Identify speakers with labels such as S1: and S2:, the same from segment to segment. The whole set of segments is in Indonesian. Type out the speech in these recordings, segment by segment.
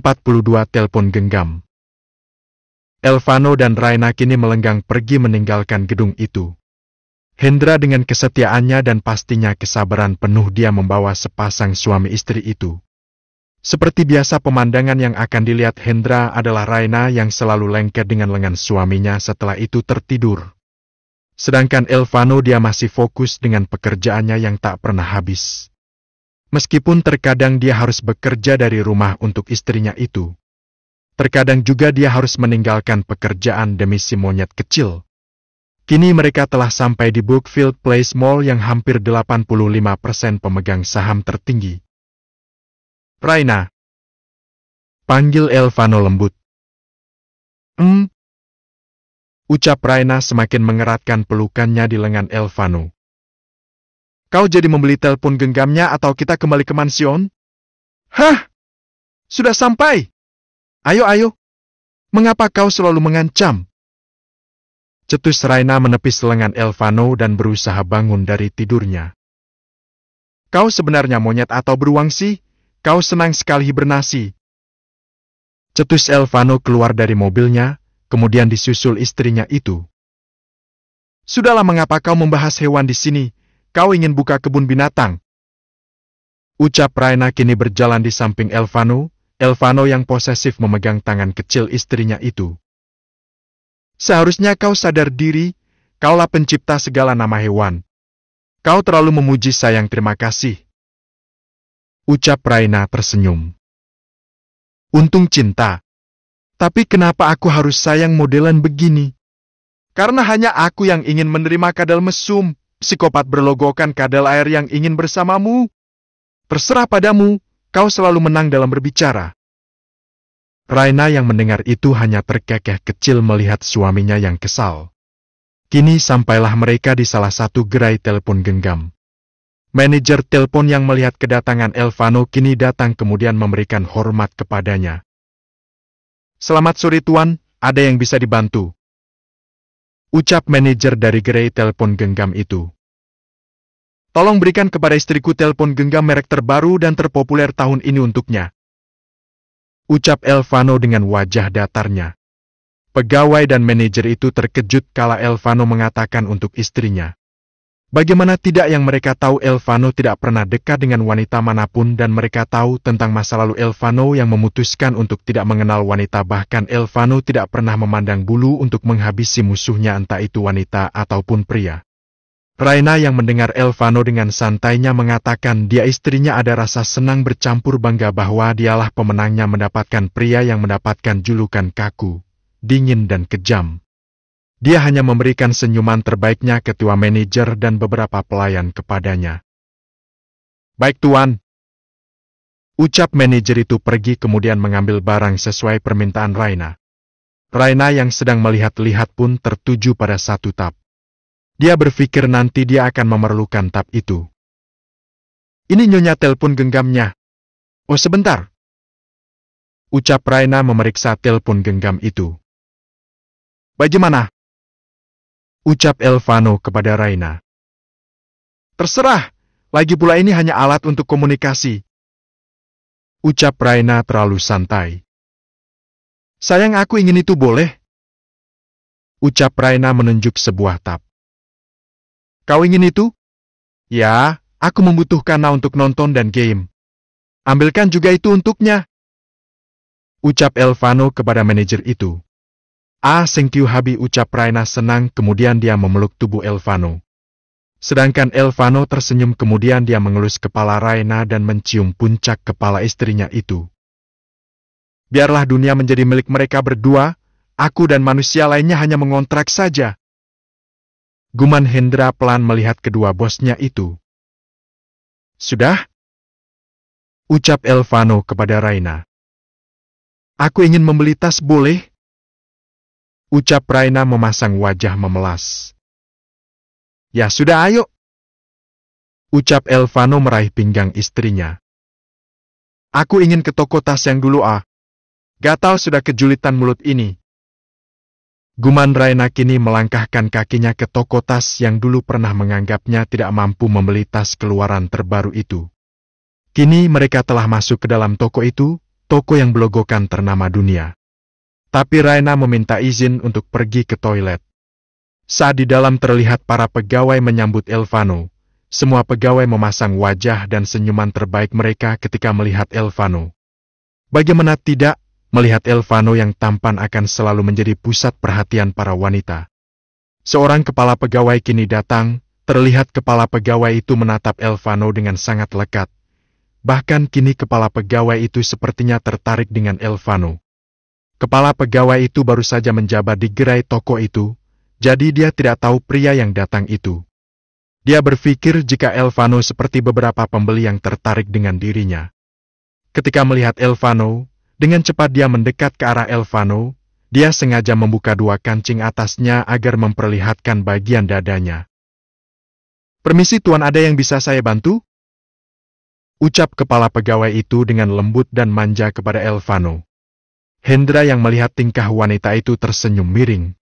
S1: 42 telepon genggam. Elvano dan Raina kini melenggang pergi meninggalkan gedung itu. Hendra dengan kesetiaannya dan pastinya kesabaran penuh dia membawa sepasang suami istri itu. Seperti biasa pemandangan yang akan dilihat Hendra adalah Raina yang selalu lengket dengan lengan suaminya setelah itu tertidur. Sedangkan Elvano dia masih fokus dengan pekerjaannya yang tak pernah habis. Meskipun terkadang dia harus bekerja dari rumah untuk istrinya itu. Terkadang juga dia harus meninggalkan pekerjaan demi si monyet kecil. Kini mereka telah sampai di Brookfield Place Mall yang hampir 85% pemegang saham tertinggi. Raina, panggil Elvano lembut. Ucap Raina semakin mengeratkan pelukannya di lengan Elvano. Kau jadi membeli telepon genggamnya atau kita kembali ke mansion? Hah? Sudah sampai? Ayo. Mengapa kau selalu mengancam? Cetus Raina menepis lengan Elvano dan berusaha bangun dari tidurnya. Kau sebenarnya monyet atau beruang sih? Kau senang sekali hibernasi. Cetus Elvano keluar dari mobilnya, kemudian disusul istrinya itu. Sudahlah, mengapa kau membahas hewan di sini? Kau ingin buka kebun binatang. Ucap Raina kini berjalan di samping Elvano yang posesif memegang tangan kecil istrinya itu. Seharusnya kau sadar diri, kaulah pencipta segala nama hewan. Kau terlalu memuji sayang, terima kasih. Ucap Raina tersenyum. Untung cinta. Tapi kenapa aku harus sayang modelan begini? Karena hanya aku yang ingin menerima kadal mesum, psikopat berlogokan kadal air yang ingin bersamamu. Terserah padamu, kau selalu menang dalam berbicara. Raina yang mendengar itu hanya terkekeh kecil melihat suaminya yang kesal. Kini sampailah mereka di salah satu gerai telepon genggam. Manajer telepon yang melihat kedatangan Elvano kini datang kemudian memberikan hormat kepadanya. Selamat sore tuan, ada yang bisa dibantu? Ucap manajer dari gerai telepon genggam itu. Tolong berikan kepada istriku telepon genggam merek terbaru dan terpopuler tahun ini untuknya. Ucap Elvano dengan wajah datarnya. Pegawai dan manajer itu terkejut kala Elvano mengatakan untuk istrinya. Bagaimana tidak yang mereka tahu Elvano tidak pernah dekat dengan wanita manapun dan mereka tahu tentang masa lalu Elvano yang memutuskan untuk tidak mengenal wanita, bahkan Elvano tidak pernah memandang bulu untuk menghabisi musuhnya entah itu wanita ataupun pria. Raina yang mendengar Elvano dengan santainya mengatakan dia istrinya ada rasa senang bercampur bangga bahwa dialah pemenangnya mendapatkan pria yang mendapatkan julukan kaku, dingin dan kejam. Dia hanya memberikan senyuman terbaiknya ketua manajer dan beberapa pelayan kepadanya. Baik tuan. Ucap manajer itu pergi kemudian mengambil barang sesuai permintaan Raina. Raina yang sedang melihat-lihat pun tertuju pada satu tab. Dia berpikir nanti dia akan memerlukan tab itu. Ini nyonya telepon genggamnya. Oh sebentar. Ucap Raina memeriksa telepon genggam itu. Bagaimana? Ucap Elvano kepada Raina. Terserah, lagi pula ini hanya alat untuk komunikasi. Ucap Raina terlalu santai. Sayang, aku ingin itu boleh? Ucap Raina menunjuk sebuah tab. Kau ingin itu? Ya, aku membutuhkannya untuk nonton dan game. Ambilkan juga itu untuknya. Ucap Elvano kepada manajer itu. Ah, thank you Habi, ucap Raina senang kemudian dia memeluk tubuh Elvano. Sedangkan Elvano tersenyum kemudian dia mengelus kepala Raina dan mencium puncak kepala istrinya itu. Biarlah dunia menjadi milik mereka berdua, aku dan manusia lainnya hanya mengontrak saja. Guman Hendra pelan melihat kedua bosnya itu. Sudah? Ucap Elvano kepada Raina. Aku ingin membeli tas, boleh? Ucap Raina memasang wajah memelas. Ya sudah, ayo. Ucap Elvano meraih pinggang istrinya. Aku ingin ke toko tas yang dulu Gatal sudah kejulitan mulut ini. Guman Raina kini melangkahkan kakinya ke toko tas yang dulu pernah menganggapnya tidak mampu membeli tas keluaran terbaru itu. Kini mereka telah masuk ke dalam toko itu, toko yang belogokan ternama dunia. Tapi Raina meminta izin untuk pergi ke toilet. Saat di dalam terlihat para pegawai menyambut Elvano. Semua pegawai memasang wajah dan senyuman terbaik mereka ketika melihat Elvano. Bagaimana tidak, melihat Elvano yang tampan akan selalu menjadi pusat perhatian para wanita. Seorang kepala pegawai kini datang, terlihat kepala pegawai itu menatap Elvano dengan sangat lekat. Bahkan kini kepala pegawai itu sepertinya tertarik dengan Elvano. Kepala pegawai itu baru saja menjabat di gerai toko itu, jadi dia tidak tahu pria yang datang itu. Dia berpikir jika Elvano seperti beberapa pembeli yang tertarik dengan dirinya. Ketika melihat Elvano, dengan cepat dia mendekat ke arah Elvano, dia sengaja membuka dua kancing atasnya agar memperlihatkan bagian dadanya. "Permisi tuan, ada yang bisa saya bantu?" Ucap kepala pegawai itu dengan lembut dan manja kepada Elvano. Hendra yang melihat tingkah wanita itu tersenyum miring.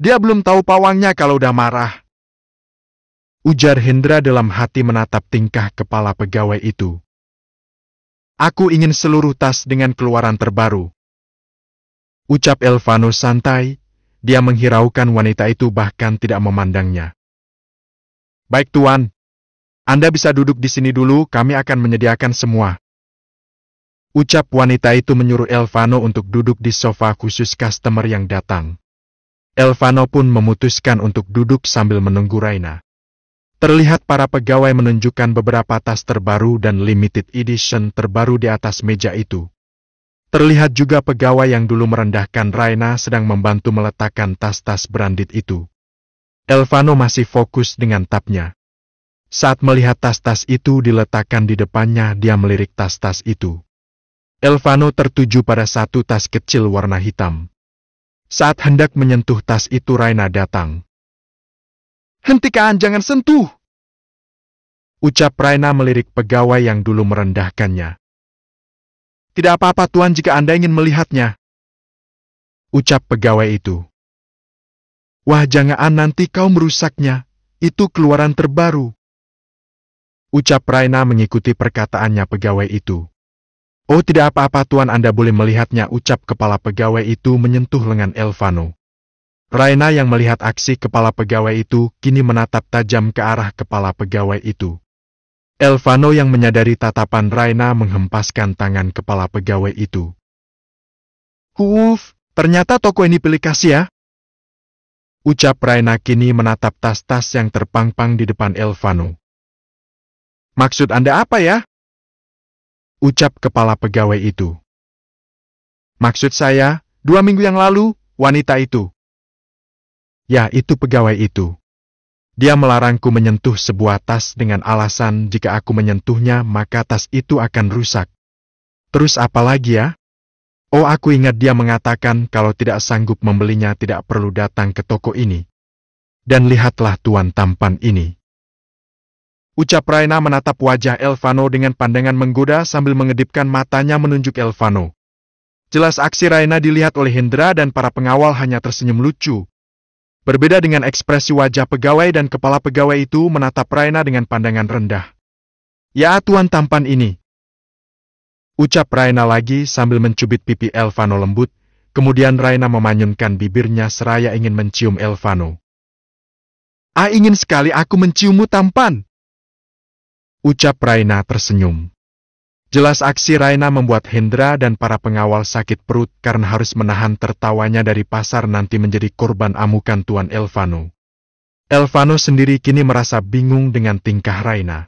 S1: "Dia belum tahu pawangnya kalau udah marah," ujar Hendra dalam hati menatap tingkah kepala pegawai itu. "Aku ingin seluruh tas dengan keluaran terbaru," ucap Elvano santai. Dia menghiraukan wanita itu bahkan tidak memandangnya. "Baik tuan, Anda bisa duduk di sini dulu, kami akan menyediakan semua," ucap wanita itu menyuruh Elvano untuk duduk di sofa khusus customer yang datang. Elvano pun memutuskan untuk duduk sambil menunggu Raina. Terlihat para pegawai menunjukkan beberapa tas terbaru dan limited edition terbaru di atas meja itu. Terlihat juga pegawai yang dulu merendahkan Raina sedang membantu meletakkan tas-tas branded itu. Elvano masih fokus dengan tabnya. Saat melihat tas-tas itu diletakkan di depannya, dia melirik tas-tas itu. Elvano tertuju pada satu tas kecil warna hitam. Saat hendak menyentuh tas itu, Raina datang. "Hentikan, jangan sentuh!" ucap Raina melirik pegawai yang dulu merendahkannya. "Tidak apa-apa tuan jika Anda ingin melihatnya," ucap pegawai itu. "Wah, jangan, nanti kau merusaknya, itu keluaran terbaru," ucap Raina mengikuti perkataannya pegawai itu. "Oh, tidak apa-apa tuan, Anda boleh melihatnya," ucap kepala pegawai itu menyentuh lengan Elvano. Raina yang melihat aksi kepala pegawai itu kini menatap tajam ke arah kepala pegawai itu. Elvano yang menyadari tatapan Raina menghempaskan tangan kepala pegawai itu. Ternyata toko ini pilih kasih ya," ucap Raina kini menatap tas-tas yang terpangpang di depan Elvano. "Maksud Anda apa ya?" ucap kepala pegawai itu. "Maksud saya, 2 minggu yang lalu, wanita itu." "Ya, itu pegawai itu. Dia melarangku menyentuh sebuah tas dengan alasan jika aku menyentuhnya maka tas itu akan rusak. Terus apa lagi ya? Oh, aku ingat dia mengatakan kalau tidak sanggup membelinya tidak perlu datang ke toko ini. Dan lihatlah tuan tampan ini," ucap Raina menatap wajah Elvano dengan pandangan menggoda sambil mengedipkan matanya menunjuk Elvano. Jelas aksi Raina dilihat oleh Hendra dan para pengawal hanya tersenyum lucu. Berbeda dengan ekspresi wajah pegawai dan kepala pegawai itu menatap Raina dengan pandangan rendah. "Ya tuan tampan ini," ucap Raina lagi sambil mencubit pipi Elvano lembut, kemudian Raina memanyunkan bibirnya seraya ingin mencium Elvano. "Ah, ingin sekali aku menciummu tampan," ucap Raina tersenyum. Jelas aksi Raina membuat Hendra dan para pengawal sakit perut karena harus menahan tertawanya dari pasar nanti menjadi korban amukan Tuan Elvano. Elvano sendiri kini merasa bingung dengan tingkah Raina.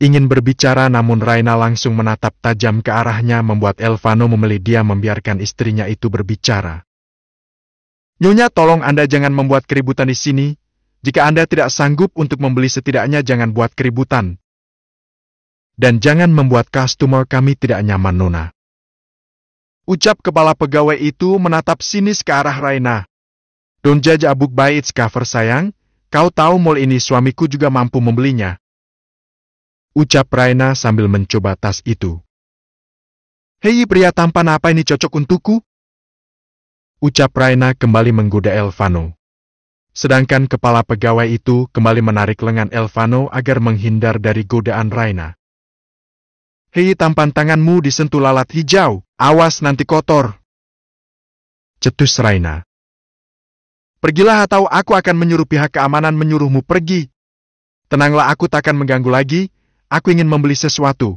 S1: Ingin berbicara namun Raina langsung menatap tajam ke arahnya membuat Elvano memilih dia membiarkan istrinya itu berbicara. "Nyonya, tolong Anda jangan membuat keributan di sini. Jika Anda tidak sanggup untuk membeli setidaknya jangan buat keributan. Dan jangan membuat customer kami tidak nyaman, Nona," ucap kepala pegawai itu menatap sinis ke arah Raina. "Don't judge a book by its cover sayang, kau tahu mall ini suamiku juga mampu membelinya," ucap Raina sambil mencoba tas itu. "Hei pria tampan, apa ini cocok untukku?" ucap Raina kembali menggoda Elvano. Sedangkan kepala pegawai itu kembali menarik lengan Elvano agar menghindar dari godaan Raina. Hei, tampan tanganmu disentuh lalat hijau, awas nanti kotor. Cetus Raina. Pergilah atau aku akan menyuruh pihak keamanan menyuruhmu pergi. Tenanglah, aku takkan mengganggu lagi, aku ingin membeli sesuatu.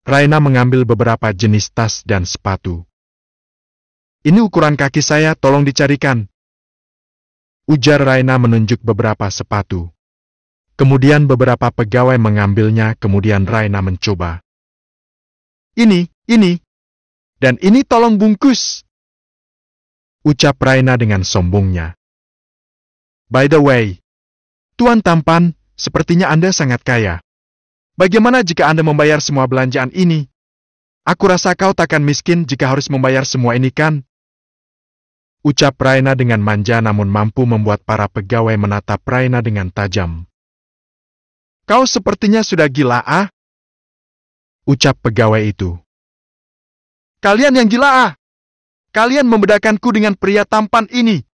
S1: Raina mengambil beberapa jenis tas dan sepatu. Ini ukuran kaki saya, tolong dicarikan. Ujar Raina menunjuk beberapa sepatu. Kemudian beberapa pegawai mengambilnya, kemudian Raina mencoba. Ini, dan ini tolong bungkus. Ucap Raina dengan sombongnya. By the way, Tuan tampan, sepertinya Anda sangat kaya. Bagaimana jika Anda membayar semua belanjaan ini? Aku rasa kau takkan miskin jika harus membayar semua ini, kan? Ucap Raina dengan manja, namun mampu membuat para pegawai menatap Raina dengan tajam. Kau sepertinya sudah gila, ah? Ucap pegawai itu. Kalian yang gila, ah? Kalian membedakanku dengan pria tampan ini.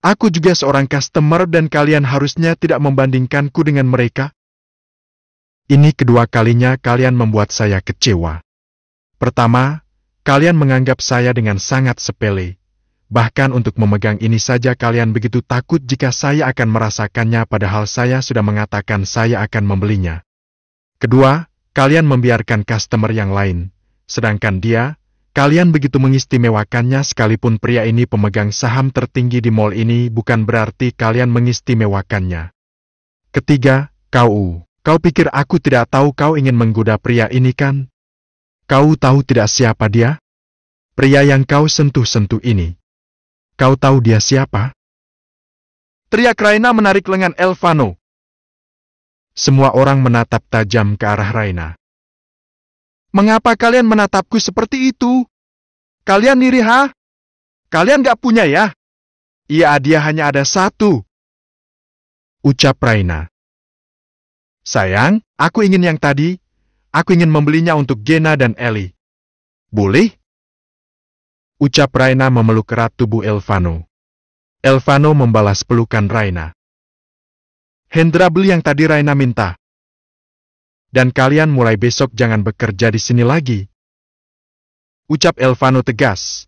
S1: Aku juga seorang customer dan kalian harusnya tidak membandingkanku dengan mereka. Ini kedua kalinya kalian membuat saya kecewa. Pertama, kalian menganggap saya dengan sangat sepele. Bahkan untuk memegang ini saja kalian begitu takut jika saya akan merasakannya, padahal saya sudah mengatakan saya akan membelinya. Kedua, kalian membiarkan customer yang lain. Sedangkan dia, kalian begitu mengistimewakannya, sekalipun pria ini pemegang saham tertinggi di mall ini, bukan berarti kalian mengistimewakannya. Ketiga, kau pikir aku tidak tahu kau ingin menggoda pria ini, kan? Kau tahu tidak siapa dia? Pria yang kau sentuh-sentuh ini. Kau tahu dia siapa? Teriak Raina menarik lengan Elvano. Semua orang menatap tajam ke arah Raina. Mengapa kalian menatapku seperti itu? Kalian iri, ha? Kalian gak punya ya? Iya, dia hanya ada satu. Ucap Raina. Sayang, aku ingin yang tadi. Aku ingin membelinya untuk Gena dan Ellie. Boleh? Ucap Raina memeluk erat tubuh Elvano. Elvano membalas pelukan Raina. Hendra, beli yang tadi Raina minta. Dan kalian mulai besok jangan bekerja di sini lagi. Ucap Elvano tegas.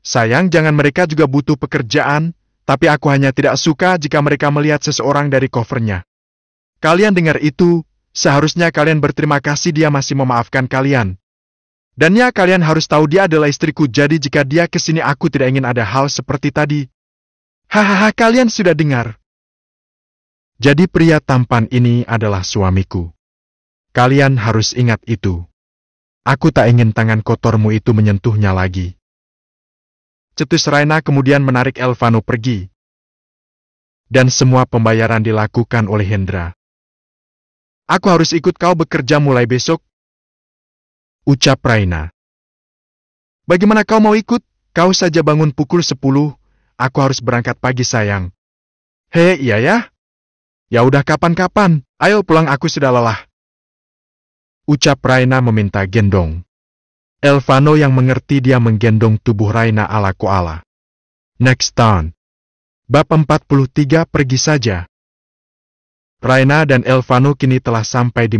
S1: Sayang, jangan, mereka juga butuh pekerjaan, tapi aku hanya tidak suka jika mereka melihat seseorang dari covernya. Kalian dengar itu, seharusnya kalian berterima kasih dia masih memaafkan kalian. Dan ya, kalian harus tahu dia adalah istriku, jadi jika dia kesini aku tidak ingin ada hal seperti tadi. Hahaha, kalian sudah dengar. Jadi pria tampan ini adalah suamiku. Kalian harus ingat itu. Aku tak ingin tangan kotormu itu menyentuhnya lagi. Cetus Raina kemudian menarik Elvano pergi. Dan semua pembayaran dilakukan oleh Hendra. Aku harus ikut kau bekerja mulai besok. Ucap Raina. Bagaimana kau mau ikut? Kau saja bangun pukul 10. Aku harus berangkat pagi, sayang. Hei, iya ya? Ya udah, kapan-kapan. Ayo pulang, aku sudah lelah. Ucap Raina meminta gendong. Elvano yang mengerti, dia menggendong tubuh Raina ala koala. Next turn. Bab 43, pergi saja. Raina dan Elvano kini telah sampai di